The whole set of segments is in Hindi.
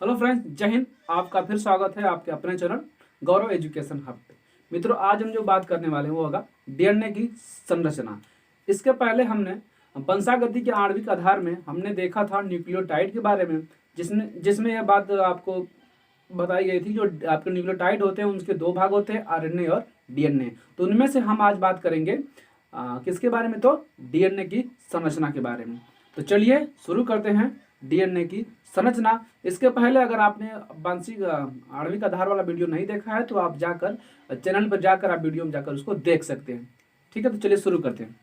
हेलो फ्रेंड्स, जय हिंद। आपका फिर स्वागत है आपके अपने चैनल गौरव एजुकेशन हब पे। मित्रों, आज हम जो बात करने वाले हैं वो होगा डीएनए की संरचना। इसके पहले हमने वंशागति के आणविक आधार में हमने देखा था न्यूक्लियोटाइड के बारे में, जिसमें जिसमें यह बात आपको बताई गई थी। जो आपके न्यूक्लियोटाइड होते हैं उनके दो भाग होते हैं, आरएनए और डीएनए। तो उनमें से हम आज बात करेंगे किसके बारे में, तो डीएनए की संरचना के बारे में। तो चलिए शुरू करते हैं डीएनए की संरचना। इसके पहले अगर आपने वांशिक आणविक आधार वाला वीडियो नहीं देखा है तो आप जाकर चैनल पर जाकर आप वीडियो में जाकर उसको देख सकते हैं। ठीक है, तो चलिए शुरू करते हैं।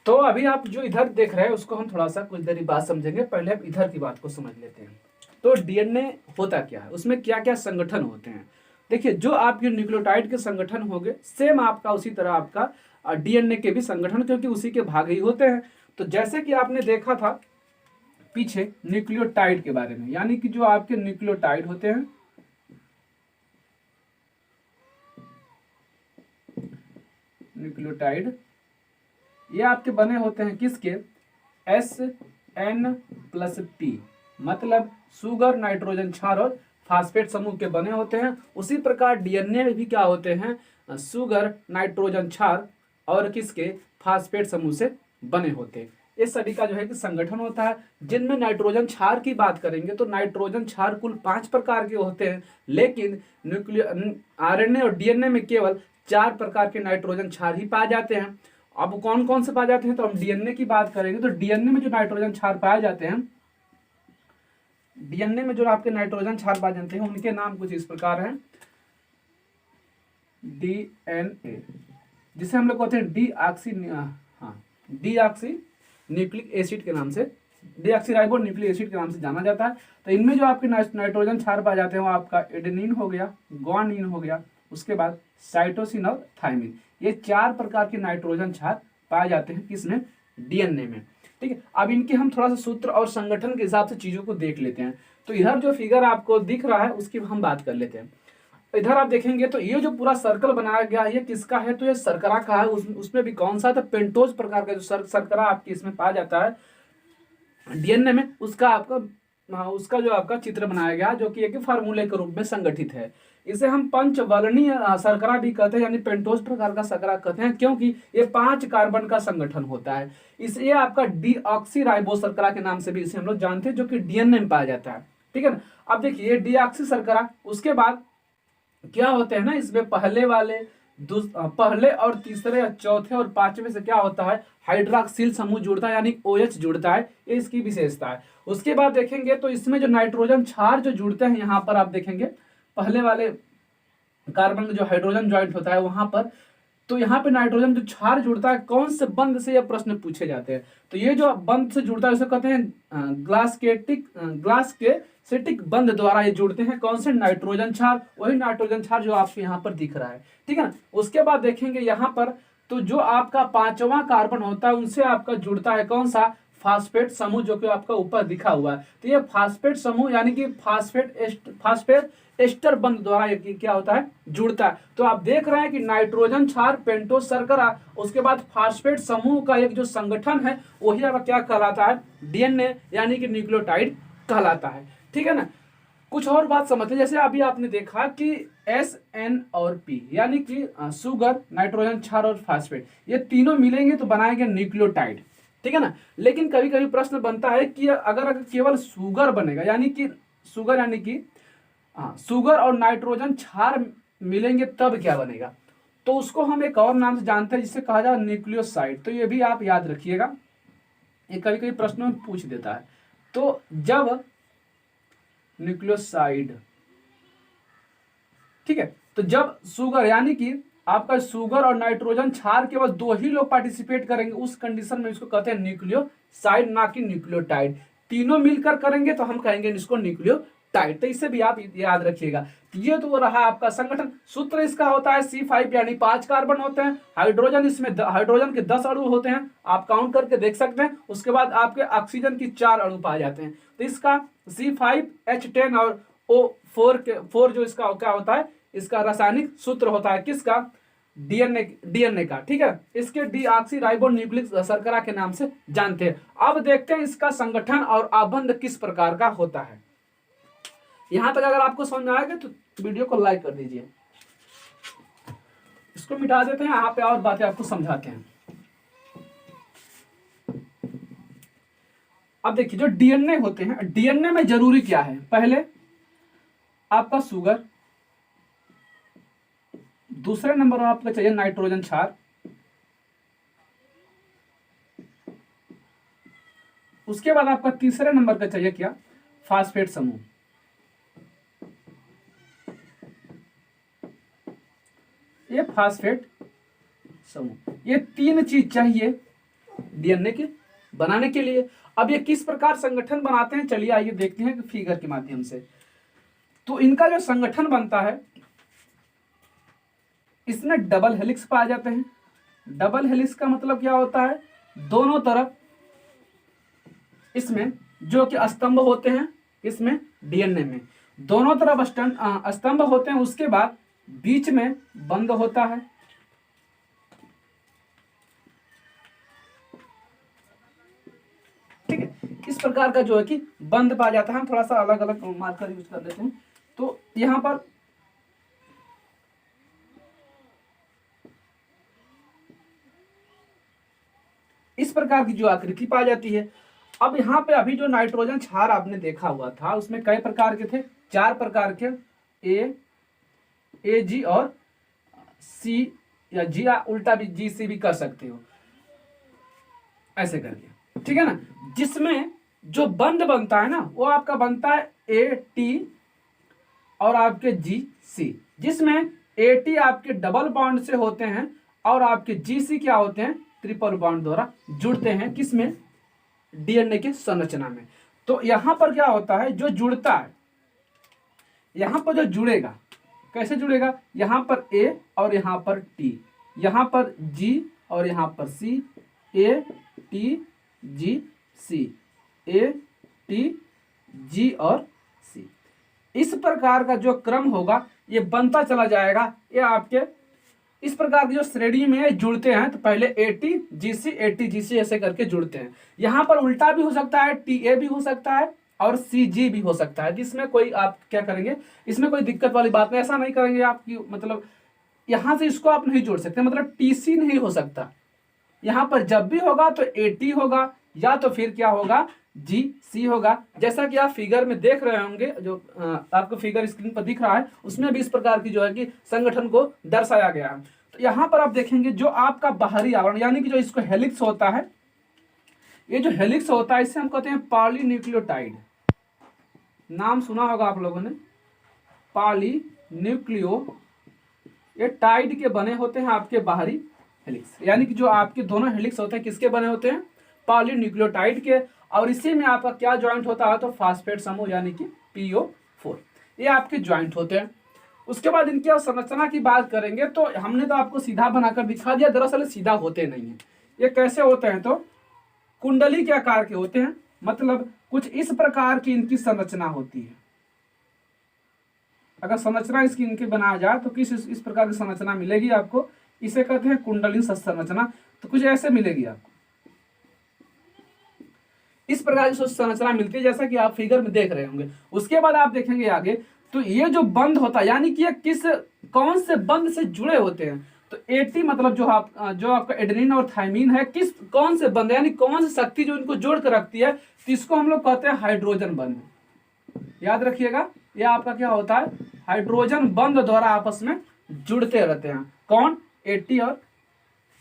तो अभी आप जो इधर देख रहे हैं उसको हम थोड़ा सा कुछ देर बात समझेंगे। पहले आप इधर की बात को समझ लेते हैं। तो डीएनए होता क्या है, उसमें क्या क्या संगठन होते हैं। देखिए, जो आपके न्यूक्लियोटाइड के संगठन होंगे सेम आपका उसी तरह आपका डीएनए के भी संगठन, क्योंकि उसी के भाग ही होते हैं। तो जैसे कि आपने देखा था पीछे न्यूक्लियोटाइड के बारे में, यानी कि जो आपके न्यूक्लियोटाइड होते हैं, न्यूक्लियोटाइड ये आपके बने होते हैं किसके, SN+P, मतलब सुगर, नाइट्रोजन क्षार और फास्फेट समूह के बने होते हैं। उसी प्रकार डीएनए में भी क्या होते हैं, सुगर, नाइट्रोजन क्षार और किसके, फास्फेट समूह से बने होते हैं। इस सभी का जो है कि संगठन होता है। जिनमें नाइट्रोजन क्षार की बात करेंगे तो नाइट्रोजन क्षार कुल 5 प्रकार के होते हैं, लेकिन आरएनए और डीएनए में केवल 4 प्रकार के नाइट्रोजन क्षार ही पाए जाते हैं। अब कौन कौन से पाए जाते हैं, तो हम डीएनए की बात करेंगे तो डीएनए में जो नाइट्रोजन क्षार पाए जाते हैं, डीएनए में जो आपके नाइट्रोजन क्षार पाए जाते हैं उनके नाम कुछ इस प्रकार हैं। डीएनए, जिसे हम लोग कहते हैं डीऑक्सी न्यूक्लिक एसिड के नाम से, डीऑक्सीराइबो न्यूक्लिक एसिड के नाम से जाना जाता है। तो इनमें जो आपके नाइट्रोजन क्षार पाए जाते हैं वो आपका एडेनिन हो गया, ग्वानिन हो गया, उसके बाद साइटोसिन और थाइमिन। ये 4 प्रकार के नाइट्रोजन क्षार पाए जाते हैं किसमें, डीएनए में। ठीक है, अब इनके हम थोड़ा सा सूत्र और संगठन के हिसाब से चीजों को देख लेते हैं। तो इधर जो फिगर आपको दिख रहा है उसकी हम बात कर लेते हैं। इधर आप देखेंगे तो ये जो पूरा सर्कल बनाया गया ये किसका है, तो ये शर्करा का है। उसमें भी कौन सा, तो पेंटोज प्रकार का जो शर्करा आपकी इसमें पाया जाता है डीएनए में, उसका जो आपका चित्र बनाया गया जो कि एक फार्मूले के रूप में संगठित है। इसे हम पंचवर्णीय शर्करा भी कहते हैं, यानी पेंटोज प्रकार का शर्करा कहते हैं, क्योंकि ये 5 कार्बन का संगठन होता है। इसे आपका डीऑक्सीराइबो शर्करा के नाम से भी इसे हम लोग जानते हैं, जो कि डीएनए में पाया जाता है। ठीक है ना। अब देखिए डीऑक्सी शर्करा, उसके बाद क्या होते हैं ना, इसमें पहले और तीसरे और चौथे और पांचवें से क्या होता है, हाइड्रोक्सिल समूह जुड़ता है, यानी OH जुड़ता है। ये इसकी विशेषता है। उसके बाद देखेंगे तो इसमें जो नाइट्रोजन क्षार जो जुड़ते हैं, यहाँ पर आप देखेंगे पहले वाले कार्बन में जो हाइड्रोजन ज्वाइंट होता है वहां पर, तो यहाँ पे नाइट्रोजन जो क्षार जुड़ता है कौन से बंध से, यह प्रश्न पूछे जाते हैं। तो ये जो बंध से जुड़ता है उसे कहते हैं ग्लासकेटिक बंध द्वारा ये जुड़ते हैं। कौन से, नाइट्रोजन क्षार, वही नाइट्रोजन क्षार जो आपको यहाँ पर दिख रहा है। ठीक है ना। उसके बाद देखेंगे यहाँ पर तो जो आपका 5वां कार्बन होता है उनसे आपका जुड़ता है कौन सा, फास्फेट समूह, जो कि आपका ऊपर दिखा हुआ है। तो ये फास्फेट समूह यानी कि फास्फेट एस्टर बंध द्वारा ये क्या होता है, जुड़ता है। तो आप देख रहे हैं कि नाइट्रोजन क्षार, पेंटोज शर्करा, उसके बाद फास्फेट समूह का एक जो संगठन है वही आपका क्या कहलाता है, डीएनए यानी कि न्यूक्लियोटाइड कहलाता है। ठीक है ना। कुछ और बात समझते, जैसे अभी आपने देखा कि SN और P यानी कि सुगर, नाइट्रोजन क्षार और फास्फेट, ये तीनों मिलेंगे तो बनाएंगे न्यूक्लियोटाइड। ठीक है ना। लेकिन कभी कभी प्रश्न बनता है कि अगर केवल सुगर बनेगा, यानी कि सुगर और नाइट्रोजन क्षार मिलेंगे तब क्या बनेगा, तो उसको हम एक और नाम से जानते हैं जिसे कहा जाए न्यूक्लियोसाइड। तो ये भी आप याद रखिएगा, ये कभी कभी प्रश्नों में पूछ देता है। तो जब न्यूक्लियोसाइड, ठीक है, तो जब सुगर यानी कि आपका सुगर और नाइट्रोजन क्षार केवल 2 ही लोग पार्टिसिपेट करेंगे, उस कंडीशन में इसको कहते हैं न्यूक्लियोसाइड, ना कि न्यूक्लियोटाइड। तीनों मिलकर करेंगे तो हम कहेंगे इसको न्यूक्लियोटाइड। तो इसे भी आप याद रखिएगा। ये तो वो रहा आपका संगठन। सूत्र इसका होता है C5, यानी 5 कार्बन होते हैं। हाइड्रोजन के 10 अणु होते हैं, आप काउंट करके देख सकते हैं। उसके बाद आपके ऑक्सीजन की 4 अणु पाए जाते हैं। तो इसका C5H10 और O4 जो इसका क्या होता है, इसका रासायनिक सूत्र होता है किसका, डीएनए का। ठीक है, इसके डीऑक्सीराइबो न्यूक्लिक शर्करा के नाम से जानते हैं। अब देखते हैं इसका संगठन और आबंध किस प्रकार का होता है। यहां तक अगर आपको समझ में आएगा तो वीडियो को लाइक कर दीजिए। इसको मिटा देते हैं, यहाँ पे और बातें आपको समझाते हैं। अब देखिए जो डीएनए होते हैं, डीएनए में जरूरी क्या है, पहले आपका शुगर, दूसरे नंबर पर आपको चाहिए नाइट्रोजन क्षार, उसके बाद आपका तीसरे नंबर पे चाहिए क्या, फास्फेट समूह। ये फास्फेट समूह, ये तीन चीज चाहिए डीएनए के बनाने के लिए। अब ये किस प्रकार संगठन बनाते हैं, चलिए आइए देखते हैं फिगर के माध्यम से। तो इनका जो संगठन बनता है, इसमें डबल हेलिक्स पाए जाते हैं। डबल हेलिक्स का मतलब क्या होता है, दोनों तरफ इसमें जो कि स्तंभ होते हैं, इसमें डीएनए में दोनों तरफ स्तंभ होते हैं, उसके बाद बीच में बंद होता है। ठीक है, इस प्रकार का जो है कि बंद पाया जाता है। हम थोड़ा सा अलग अलग मार्कर यूज कर लेते हैं। तो यहां पर इस प्रकार की जो आकृति पाई जाती है। अब यहाँ पे अभी जो नाइट्रोजन क्षार आपने देखा हुआ था, उसमें कई प्रकार के थे, 4 प्रकार के, ए जी और सी, या जी उल्टा भी जी सी भी कर सकते हो, ऐसे करके, ठीक है ना। जिसमें जो बंद बनता है ना, वो आपका बनता है ए टी और आपके जी सी, जिसमें ए टी आपके डबल बॉन्ड से होते हैं और आपके जी सी क्या होते हैं, ट्रिपल बॉन्ड द्वारा जुड़ते हैं, किसमें, डीएनए की संरचना में। तो यहां पर क्या होता है, जो जुड़ता है, यहां पर जो जुड़ेगा, कैसे जुड़ेगा, यहां पर ए और यहां पर टी, यहां पर जी और यहां पर सी, A T G C, A T G और सी। इस प्रकार का जो क्रम होगा, ये बनता चला जाएगा। ये आपके इस प्रकार की जो श्रेणी में जुड़ते हैं, तो पहले एटी जीसी ऐसे करके जुड़ते हैं। यहां पर उल्टा भी हो सकता है, टी ए भी हो सकता है और सी जी भी हो सकता है, जिसमें कोई आप क्या करेंगे, इसमें कोई दिक्कत वाली बात नहीं, ऐसा नहीं करेंगे आपकी, मतलब यहां से इसको आप नहीं जोड़ सकते, मतलब टी सी नहीं हो सकता। यहां पर जब भी होगा तो ए टी होगा, या तो फिर क्या होगा, जी सी होगा। जैसा कि आप फिगर में देख रहे होंगे, जो आपको फिगर स्क्रीन पर दिख रहा है, उसमें भी इस प्रकार की जो है कि संगठन को दर्शाया गया है। तो यहां पर आप देखेंगे जो आपका बाहरी आवरण, यानी कि जो इसको हेलिक्स होता है, ये जो हेलिक्स होता है, इसे हम कहते हैं पॉलीन्यूक्लियोटाइड। नाम सुना होगा आप लोगों ने, पॉलीन्यूक्लियो, ये टाइड के बने होते हैं आपके बाहरी हेलिक्स, यानी कि जो आपके दोनों हेलिक्स होते हैं, किसके बने होते हैं, पॉलीन्यूक्लियोटाइड के। और इसी में आपका क्या ज्वाइंट होता है, तो फास्फेट समूह, यानी कि PO4, ये आपके ज्वाइंट होते हैं। उसके बाद इनकी संरचना की बात करेंगे, तो हमने तो आपको सीधा बनाकर दिखा दिया, दरअसल सीधा होते नहीं है। ये कैसे होते हैं, तो कुंडली के आकार के होते हैं, मतलब कुछ इस प्रकार की इनकी संरचना होती है। अगर संरचना इसकी इनके बनाया जाए तो किस इस प्रकार की संरचना मिलेगी आपको, इसे कहते हैं कुंडली संरचना। तो कुछ ऐसे मिलेगी आपको, इस प्रकार की संरचना मिलती है, जैसा कि आप फिगर में देख रहे होंगे। उसके बाद आप देखेंगे आगे, तो ये जो बंद होता है, यानी कि ये कौन से बंद से जुड़े होते हैं, तो एटी मतलब जो आपका एडेनिन और थाइमिन है, कौन से बंद, यानी कौन सी शक्ति जो इनको जोड़ कर रखती है, तो इसको हम लोग कहते हैं हाइड्रोजन बंद। याद रखिएगा, ये आपका क्या होता है, हाइड्रोजन बंद द्वारा आपस में जुड़ते रहते हैं। कौन, एटी और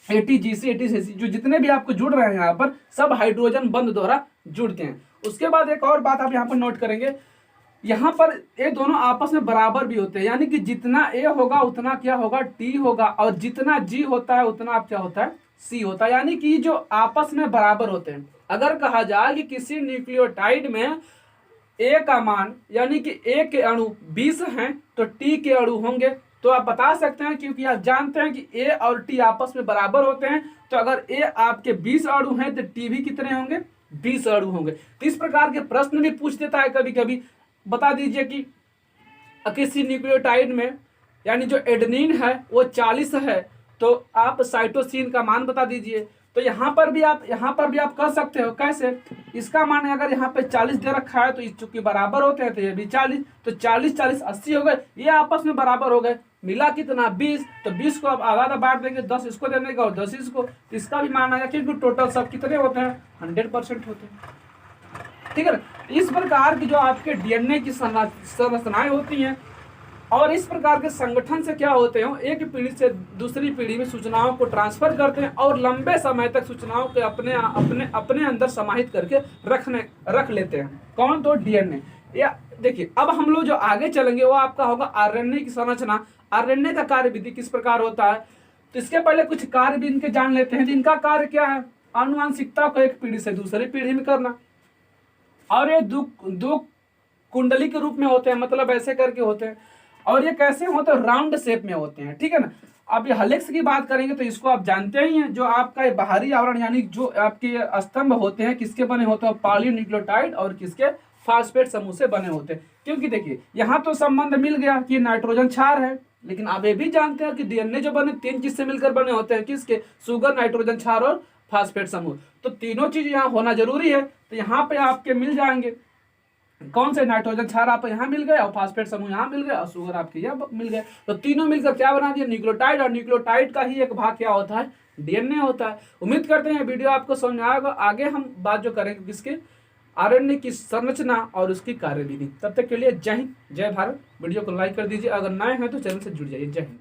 एटीजीसी, एटीसीसी, जो जितने भी आपको जुड़ रहे हैं यहाँ पर, सब हाइड्रोजन बंद द्वारा जुड़ते हैं। उसके बाद एक और बात आप यहाँ पर नोट करेंगे, यहाँ पर ये दोनों आपस में बराबर भी होते हैं, यानी कि जितना ए होगा उतना क्या होगा, टी होगा, और जितना जी होता है उतना क्या होता है, सी होता है, यानी कि जो आपस में बराबर होते हैं। अगर कहा जाए कि किसी न्यूक्लियोटाइड में ए का मान, यानी कि ए के अणु 20 हैं, तो टी के अणु होंगे, तो आप बता सकते हैं, क्योंकि आप जानते हैं कि ए और टी आपस में बराबर होते हैं। तो अगर ए आपके 20 अणु हैं, तो टी भी कितने होंगे, 20 अणु होंगे। तो इस प्रकार के प्रश्न भी पूछ देता है कभी कभी, बता दीजिए कि किसी न्यूक्लियोटाइड में, यानी जो एडेनिन है वो 40 है, तो आप साइटोसिन का मान बता दीजिए। तो यहाँ पर भी आप कर सकते हो कैसे, इसका मान है अगर यहाँ पे 40 दे रखा है तो चूंकि बराबर होते हैं तो ये भी 40, तो 40 40 80 हो गए, ये आपस में बराबर हो गए, मिला कितना 20, तो 20 को अब आधा बांट देंगे, 10 इसको देने का और 10 इसको, तो इसका भी मान आएगा क्योंकि टोटल सब कितने होते हैं 100% होते हैं, ठीक है ना। इस प्रकार की जो आपके डीएनए की संरचनाएं होती हैं और इस प्रकार के संगठन से क्या होते हैं, एक पीढ़ी से दूसरी पीढ़ी में सूचनाओं को ट्रांसफर करते हैं और लंबे समय तक सूचनाओं के अपने अंदर समाहित करके रख लेते हैं। कौन? तो डीएनए। या देखिए अब हम लोग जो आगे चलेंगे वो आपका होगा आरएनए की संरचना। आरएनए का कार्यविधि किस प्रकार होता है, तो इसके पहले कुछ कार्य भी इनके जान लेते हैं। जिनका कार्य क्या है, आनुवंशिकता को एक पीढ़ी से दूसरी पीढ़ी में करना, और ये दो कुंडली के रूप में होते हैं, मतलब ऐसे करके होते हैं, और ये कैसे होते हैं, राउंड शेप में होते हैं, ठीक है ना। अब ये हेलिक्स की बात करेंगे तो इसको आप जानते ही हैं, जो आपका बाहरी आवरण यानी जो आपके स्तंभ होते हैं किसके बने होते हैं, पॉलीन्यूक्लियोटाइड और किसके, फास्फेट समूह से बने होते हैं। क्योंकि देखिए यहाँ तो संबंध मिल गया कि नाइट्रोजन क्षार है, लेकिन आप ये भी जानते हैं कि डीएनए जो बने 3 चीज से मिलकर बने होते हैं, किसके, शुगर, नाइट्रोजन क्षार और फास्फेट समूह। तो तीनों चीज यहाँ होना जरूरी है। तो यहाँ पे आपके मिल जाएंगे कौन से, नाइट्रोजन क्षार आपको यहाँ मिल गए और फास्फेट समूह यहाँ मिल गए और शुगर आपके यहाँ मिल गए। तो तीनों मिलकर क्या बना दिया, न्यूक्लियोटाइड, और न्यूक्लियोटाइड का ही एक भाग क्या होता है, डीएनए होता है। उम्मीद करते हैं वीडियो आपको समझ में आएगा। आगे हम बात जो करेंगे किसके, आरएनए की संरचना और उसकी कार्यविधि। तब तक के लिए जय हिंद, जय भारत। वीडियो को लाइक कर दीजिए, अगर नए हैं तो चैनल से जुड़ जाइए। जय हिंद।